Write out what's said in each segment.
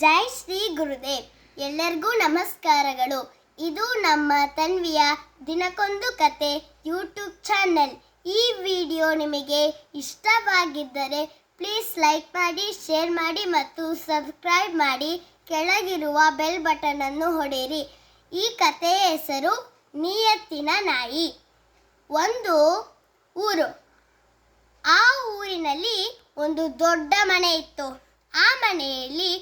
ಜೈ ಶ್ರೀ ಗುರುದೇವ್. ಎಲ್ಲರಿಗೂ ನಮಸ್ಕಾರಗಳು. ಇದು ನಮ್ಮ ತನ್ವಿಯ ದಿನಕ್ಕೊಂದು ಕತೆ ಯೂಟ್ಯೂಬ್ ಚಾನೆಲ್. ಈ ವಿಡಿಯೋ ನಿಮಗೆ ಇಷ್ಟವಾಗಿದ್ದರೆ ಪ್ಲೀಸ್ ಲೈಕ್ ಮಾಡಿ, ಶೇರ್ ಮಾಡಿ ಮತ್ತು ಸಬ್ಸ್ಕ್ರೈಬ್ ಮಾಡಿ. ಕೆಳಗಿರುವ ಬೆಲ್ ಬಟನ್ ಅನ್ನು ಹೊಡೆಯಿರಿ. ಈ ಕಥೆಯ ಹೆಸರು ನಿಯತ್ತಿನ ನಾಯಿ. ಒಂದು ಊರು. ಆ ಊರಿನಲ್ಲಿ ಒಂದು ದೊಡ್ಡ ಮನೆ ಇತ್ತು. ಆ ಮನೆಯಲ್ಲಿ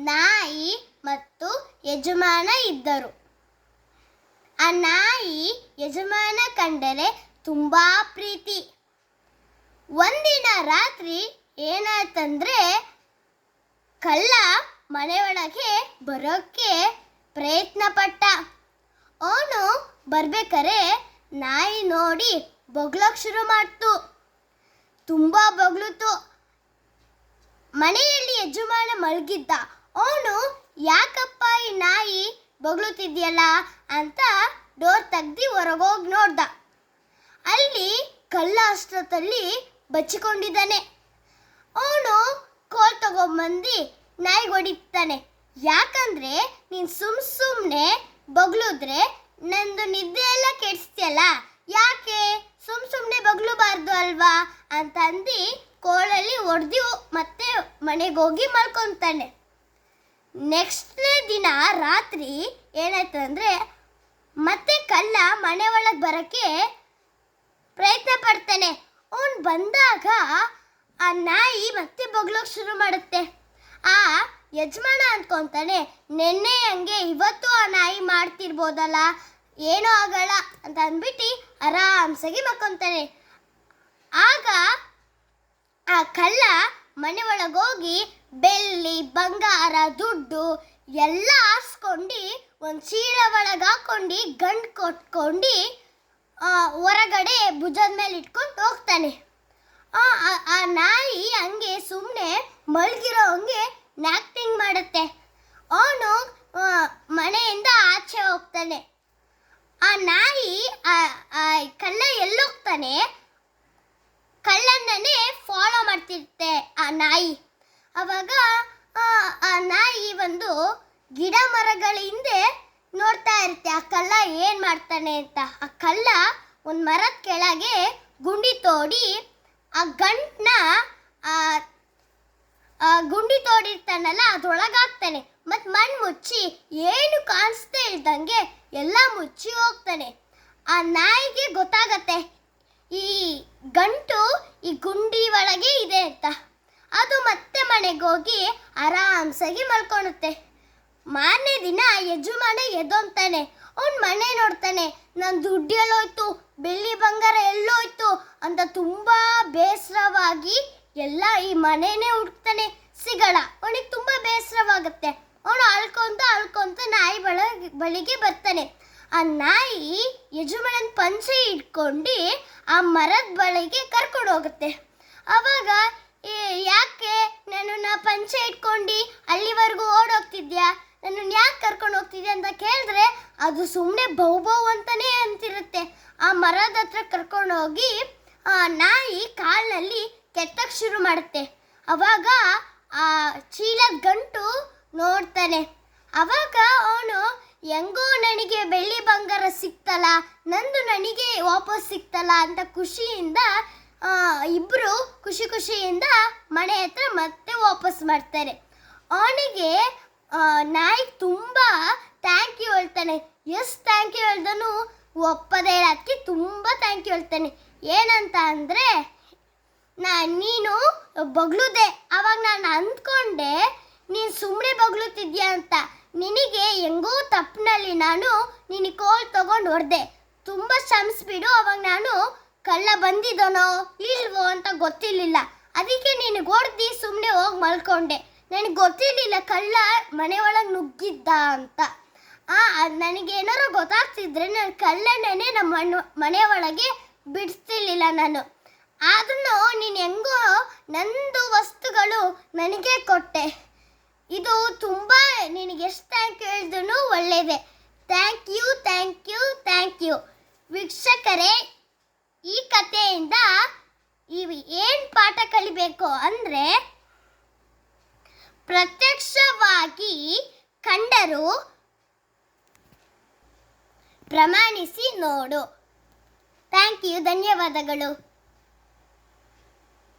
ನಾಯಿ ಮತ್ತು ಯಜಮಾನ ಇದ್ದರು. ಆ ನಾಯಿ ಯಜಮಾನ ಕಂಡರೆ ತುಂಬಾ ಪ್ರೀತಿ. ಒಂದಿನ ರಾತ್ರಿ ಏನಾಯ್ತಂದ್ರೆ, ಕಳ್ಳ ಮನೆಯೊಳಗೆ ಬರೋಕ್ಕೆ ಪ್ರಯತ್ನ ಪಟ್ಟ. ಅವನು ಬರ್ಬೇಕಾರೆ ನಾಯಿ ನೋಡಿ ಬೊಗ್ಳೋಕ್ ಶುರು ಮಾಡ್ತು. ತುಂಬಾ ಬೊಗಳಿತು. ಮನೆಯಲ್ಲಿ ಯಜಮಾನ ಮಲಗಿದ್ದ. ಅವನು ಯಾಕಪ್ಪ ಈ ನಾಯಿ ಬೊಗಳುತ್ತಿದ್ಯಲ್ಲ ಅಂತ ಡೋರ್ ತೆಗ್ದು ಹೊರಗೋಗಿ ನೋಡ್ದ. ಅಲ್ಲಿ ಕಳ್ಳ ಅಷ್ಟೊತ್ತಲ್ಲಿ ಬಚ್ಚಿಕೊಂಡಿದ್ದಾನೆ. ಅವನು ಕೋಲ್ ತಗೊಂಬಂದು ನಾಯಿಗೆ ಹೊಡಿತಾನೆ. ಯಾಕಂದ್ರೆ ನೀನು ಸುಮ್ಮನೆ ಬೊಗಳಿದ್ರೆ ನಂದು ನಿದ್ದೆ ಎಲ್ಲ ಕೆಡಿಸ್ತಿಯಲ್ಲ, ಯಾಕೆ ಸುಮ್ಮನೆ ಬೊಗಳಬಾರ್ದು ಅಲ್ವಾ ಅಂತ ಅಂದು ಕೋಳಲ್ಲಿ ಹೊಡೆದು ಮತ್ತೆ ಮನೆಗೆ ಹೋಗಿ ಮಲ್ಕೊತಾನೆ. ನೆಕ್ಸ್ಟ್ನೇ ದಿನ ರಾತ್ರಿ ಏನಾಯ್ತು ಅಂದರೆ, ಮತ್ತೆ ಕಳ್ಳ ಮನೆ ಒಳಗೆ ಬರೋಕ್ಕೆ ಪ್ರಯತ್ನ ಪಡ್ತಾನೆ. ಅವನು ಬಂದಾಗ ಆ ನಾಯಿ ಮತ್ತೆ ಬೊಗಳೋಕೆ ಶುರು ಮಾಡುತ್ತೆ. ಆ ಯಜಮಾನ ಅಂದ್ಕೊತಾನೆ, ನೆನ್ನೆ ಹಂಗೆ ಇವತ್ತು ಆ ನಾಯಿ ಮಾಡ್ತಿರ್ಬೋದಲ್ಲ, ಏನೂ ಆಗಲ್ಲ ಅಂತ ಅಂದ್ಬಿಟ್ಟು ಆರಾಮ್ಸಾಗಿ ಮಕ್ಕೊತಾನೆ. ಆಗ ಆ ಕಳ್ಳ ಮನೆ ಒಳಗೋಗಿ ಬೆಳ್ಳಿ, ಬಂಗಾರ, ದುಡ್ಡು ಎಲ್ಲ ಆರಿಸ್ಕೊಂಡು ಒಂದು ಚೀಲ ಒಳಗೆ ಹಾಕೊಂಡು ಗಂಡು ಕೊಟ್ಕೊಂಡು ಹೊರಗಡೆ ಭುಜದ ಮೇಲೆ ಇಟ್ಕೊಂಡು ಹೋಗ್ತಾನೆ. ಆ ನಾಯಿ ಹಂಗೆ ಸುಮ್ಮನೆ ಮಲಗಿರೋ ಹಂಗೆ ಆ್ಯಕ್ಟಿಂಗ್ ಮಾಡುತ್ತೆ. ಅವನು ಮನೆಯಿಂದ ಆಚೆ ಹೋಗ್ತಾನೆ. ಆ ನಾಯಿ ಕಳ್ಳ ಎಲ್ಲೋಗ್ತಾನೆ, ಕಳ್ಳನ್ನೇ ಫಾಲೋ ಮಾಡ್ತಿರುತ್ತೆ ಆ ನಾಯಿ. ಅವಾಗ ಆ ನಾಯಿ ಒಂದು ಗಿಡ ಮರಗಳ ಹಿಂದೆ ನೋಡ್ತಾ ಇರುತ್ತೆ ಆ ಕಳ್ಳ ಏನು ಮಾಡ್ತಾನೆ ಅಂತ. ಆ ಕಳ್ಳ ಒಂದು ಮರದ ಕೆಳಗೆ ಗುಂಡಿ ತೋಡಿ ಆ ಗಂಟನ್ನ ಗುಂಡಿ ತೋಡಿರ್ತಾನಲ್ಲ ಅದ್ರೊಳಗಾಗ್ತಾನೆ. ಮತ್ತು ಮಣ್ಣು ಮುಚ್ಚಿ ಏನು ಕಾಣಿಸ್ದೇ ಇಲ್ದಂಗೆ ಎಲ್ಲ ಮುಚ್ಚಿ ಹೋಗ್ತಾನೆ. ಆ ನಾಯಿಗೆ ಗೊತ್ತಾಗತ್ತೆ ಈ ಗಂಟು ಈ ಗುಂಡಿ ಒಳಗೆ ಇದೆ ಅಂತ. ಅದು ಮತ್ತೆ ಮನೆಗೆ ಹೋಗಿ ಆರಾಮ್ಸಾಗಿ ಮಲ್ಕೊಳುತ್ತೆ. ಮಾರನೇ ದಿನ ಯಜಮಾನ ಎದ್ದೊಂತಾನೆ. ಅವ್ನು ಮನೆ ನೋಡ್ತಾನೆ. ನನ್ನ ದುಡ್ಡು ಎಲ್ಲೋಯ್ತು, ಬೆಳ್ಳಿ ಬಂಗಾರ ಎಲ್ಲೋಯ್ತು ಅಂತ ತುಂಬ ಬೇಸರವಾಗಿ ಎಲ್ಲ ಈ ಮನೆನೇ ಹುಡುಕ್ತಾನೆ, ಸಿಗಲ್ಲ. ಅವನಿಗೆ ತುಂಬ ಬೇಸರವಾಗುತ್ತೆ. ಅವನು ಅಳ್ಕೊಂತ ನಾಯಿ ಬಳಿಗೆ ಬರ್ತಾನೆ. ಆ ನಾಯಿ ಯಜಮಾನನ ಪಂಚೆ ಇಟ್ಕೊಂಡು ಆ ಮರದ ಬಳಿಗೆ ಕರ್ಕೊಂಡು ಹೋಗುತ್ತೆ. ಆವಾಗ ಯಾಕೆ ನನ್ನನ್ನು ಪಂಚೆ ಇಟ್ಕೊಂಡು ಅಲ್ಲಿವರೆಗೂ ಓಡೋಗ್ತಿದ್ಯಾ, ನನ್ನನ್ನು ಯಾಕೆ ಕರ್ಕೊಂಡು ಹೋಗ್ತಿದ್ಯಾ ಅಂತ ಕೇಳಿದ್ರೆ ಅದು ಸುಮ್ಮನೆ ಬೌ ಅಂತಾನೆ ಅಂತಿರುತ್ತೆ. ಆ ಮರದ ಹತ್ರ ಕರ್ಕೊಂಡು ಹೋಗಿ ಆ ನಾಯಿ ಕಾಲಿನಲ್ಲಿ ಕೆತ್ತಕ್ಕೆ ಶುರು ಮಾಡುತ್ತೆ. ಅವಾಗ ಆ ಚೀಲದ ಗಂಟು ನೋಡ್ತಾನೆ. ಅವಾಗ ಅವನು ಹೆಂಗೋ ನನಗೆ ಬೆಳ್ಳಿ ಬಂಗಾರ ಸಿಕ್ತಲ್ಲ, ನಂದು ನನಗೆ ವಾಪಸ್ ಸಿಕ್ತಲ್ಲ ಅಂತ ಖುಷಿಯಿಂದ ಇಬ್ಬರು ಖುಷಿಯಿಂದ ಮನೆ ಹತ್ರ ಮತ್ತೆ ವಾಪಸ್ ಮಾಡ್ತಾರೆ. ಅವನಿಗೆ ನಾಯಿ ತುಂಬ ಥ್ಯಾಂಕ್ ಯು ಹೇಳ್ತಾನೆ. ಎಷ್ಟು ಥ್ಯಾಂಕ್ ಯು ಹೇಳ್ದನು ಒಪ್ಪದೇ ಅದಕ್ಕೆ ತುಂಬ ಥ್ಯಾಂಕ್ ಯು ಹೇಳ್ತಾನೆ. ಏನಂತ ಅಂದರೆ, ನೀನು ಬೊಗಳುದೆ, ಆವಾಗ ನಾನು ಅಂದ್ಕೊಂಡೆ ನೀನು ಸುಮ್ಮನೆ ಬೊಗಳುತ್ತಿದ್ಯಾ ಅಂತ. ನಿನಗೆ ಹೆಂಗೋ ತಪ್ಪಿನಲ್ಲಿ ನಾನು ನಿನಗೆ ಕೋಲ್ ತೊಗೊಂಡು ಹೊಡೆದೆ, ತುಂಬ ಶ್ರಮಿಸ್ಬಿಡು. ಅವಾಗ ನಾನು ಕಳ್ಳ ಬಂದಿದ್ದನೋ ಇಲ್ವೋ ಅಂತ ಗೊತ್ತಿರಲಿಲ್ಲ, ಅದಕ್ಕೆ ನಿನಗೆ ಹೊಡೆದು ಸುಮ್ಮನೆ ಹೋಗಿ ಮಲ್ಕೊಂಡೆ. ನನಗೆ ಗೊತ್ತಿರಲಿಲ್ಲ ಕಳ್ಳ ಮನೆ ಒಳಗೆ ನುಗ್ಗಿದ್ದ ಅಂತ. ನನಗೇನಾರು ಗೊತ್ತಾಗ್ತಿದ್ರೆ ನಾನು ಕಳ್ಳನೇ ನಮ್ಮ ಮನೆ ಒಳಗೆ ಬಿಡಿಸ್ತಿರ್ಲಿಲ್ಲ ನಾನು. ಆದ್ರೂ ನೀನು ಹೆಂಗೋ ನಂದು ವಸ್ತುಗಳು ನನಗೆ ಕೊಟ್ಟೆ. ಇದು ತುಂಬ ನಿನಗೆ ಎಷ್ಟು ಥ್ಯಾಂಕ್ ಯು ಹೇಳಿದ್ರು ಒಳ್ಳೆಯದೇ. Thank you. ವೀಕ್ಷಕರೇ, ಈ ಕಥೆಯಿಂದ ಏನು ಪಾಠ ಕಲಿಬೇಕು ಅಂದರೆ, ಪ್ರತ್ಯಕ್ಷವಾಗಿ ಕಂಡರೂ ಪ್ರಮಾಣಿಸಿ ನೋಡು. ಥ್ಯಾಂಕ್ ಯು, ಧನ್ಯವಾದಗಳು.